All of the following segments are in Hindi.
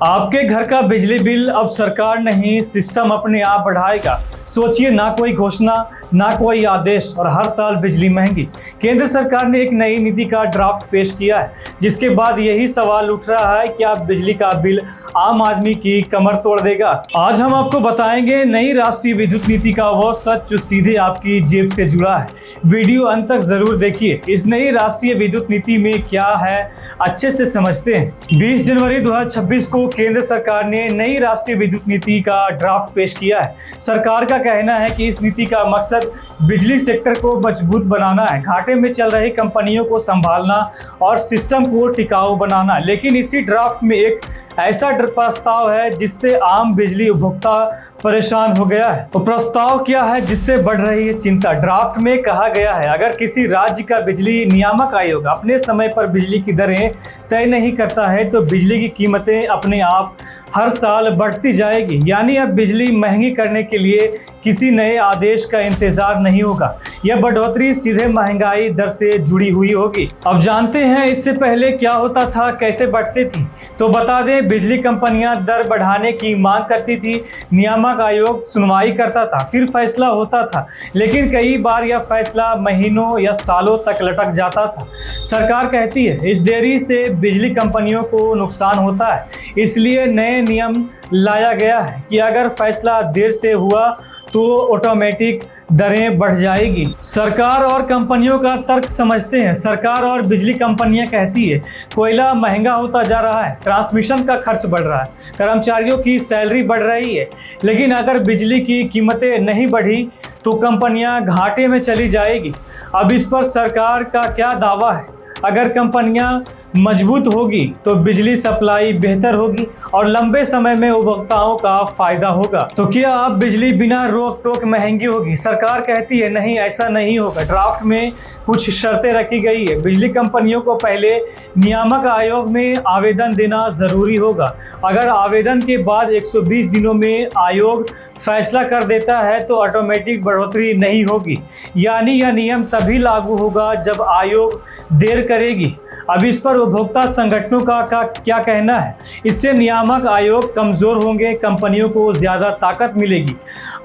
आपके घर का बिजली बिल अब सरकार नहीं, सिस्टम अपने आप बढ़ाएगा। सोचिए, ना कोई घोषणा, ना कोई आदेश और हर साल बिजली महंगी। केंद्र सरकार ने एक नई नीति का ड्राफ्ट पेश किया है, जिसके बाद यही सवाल उठ रहा है कि अब बिजली का बिल आम आदमी की कमर तोड़ देगा। आज हम आपको बताएंगे नई राष्ट्रीय विद्युत नीति का वो सच जो सीधे आपकी जेब से जुड़ा है। वीडियो अंत तक जरूर देखिए। इस नई राष्ट्रीय विद्युत नीति में क्या है, अच्छे से समझते हैं। 20 जनवरी 2026 को केंद्र सरकार ने नई राष्ट्रीय विद्युत नीति का ड्राफ्ट पेश किया है। सरकार का कहना है कि इस नीति का मकसद बिजली सेक्टर को मजबूत बनाना है, घाटे में चल रही कंपनियों को संभालना और सिस्टम को टिकाऊ बनाना। लेकिन इसी ड्राफ्ट में एक ऐसा प्रस्ताव है जिससे आम बिजली उपभोक्ता परेशान हो गया है। तो प्रस्ताव क्या है जिससे बढ़ रही है चिंता? ड्राफ्ट में कहा गया है, अगर किसी राज्य का बिजली नियामक आयोग अपने समय पर बिजली की दरें तय नहीं करता है तो बिजली की कीमतें अपने आप हर साल बढ़ती जाएगी। यानी अब बिजली महंगी करने के लिए किसी नए आदेश का इंतजार नहीं होगा। यह बढ़ोतरी सीधे महंगाई दर से जुड़ी हुई होगी। अब जानते हैं इससे पहले क्या होता था, कैसे बढ़ती थी। तो बता दें, बिजली कंपनियां दर बढ़ाने की मांग करती थी, नियामक आयोग सुनवाई करता था, फिर फैसला होता था। लेकिन कई बार यह फैसला महीनों या सालों तक लटक जाता था। सरकार कहती है इस देरी से बिजली कंपनियों को नुकसान होता है, इसलिए नए नियम लाया गया है कि अगर फैसला देर से हुआ तो ऑटोमेटिक दरें बढ़ जाएगी। सरकार और कंपनियों का तर्क समझते हैं। सरकार और बिजली कंपनियां कहती है कोयला महंगा होता जा रहा है, ट्रांसमिशन का खर्च बढ़ रहा है, कर्मचारियों की सैलरी बढ़ रही है। लेकिन अगर बिजली की कीमतें नहीं बढ़ी तो कंपनियां घाटे में चली जाएगी। अब इस पर सरकार का क्या दावा है? अगर कंपनियां मजबूत होगी तो बिजली सप्लाई बेहतर होगी और लंबे समय में उपभोक्ताओं का फायदा होगा। तो क्या अब बिजली बिना रोक टोक महंगी होगी? सरकार कहती है नहीं, ऐसा नहीं होगा। ड्राफ्ट में कुछ शर्तें रखी गई है। बिजली कंपनियों को पहले नियामक आयोग में आवेदन देना जरूरी होगा। अगर आवेदन के बाद 120 दिनों में आयोग फैसला कर देता है तो ऑटोमेटिक बढ़ोतरी नहीं होगी। यानी यह नियम तभी लागू होगा जब आयोग देर करेगी। अब इस पर उपभोक्ता संगठनों का क्या कहना है? इससे नियामक आयोग कमजोर होंगे, कंपनियों को ज्यादा ताकत मिलेगी,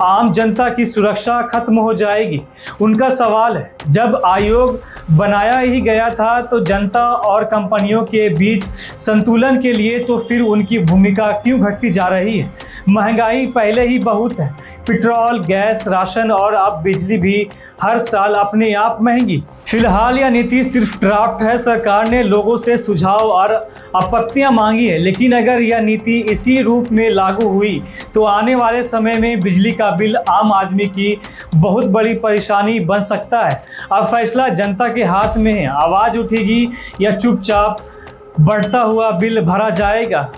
आम जनता की सुरक्षा खत्म हो जाएगी। उनका सवाल है, जब आयोग बनाया ही गया था तो जनता और कंपनियों के बीच संतुलन के लिए, तो फिर उनकी भूमिका क्यों घटती जा रही है? महंगाई पहले ही बहुत है, पेट्रोल, गैस, राशन और अब बिजली भी हर साल अपने आप महंगी। फिलहाल यह नीति सिर्फ ड्राफ्ट है। सरकार ने लोगों से सुझाव और आपत्तियां मांगी है, लेकिन अगर यह नीति इसी रूप में लागू हुई तो आने वाले समय में बिजली का बिल आम आदमी की बहुत बड़ी परेशानी बन सकता है। अब फैसला जनता के हाथ में है, आवाज़ उठेगी या चुपचाप बढ़ता हुआ बिल भरा जाएगा।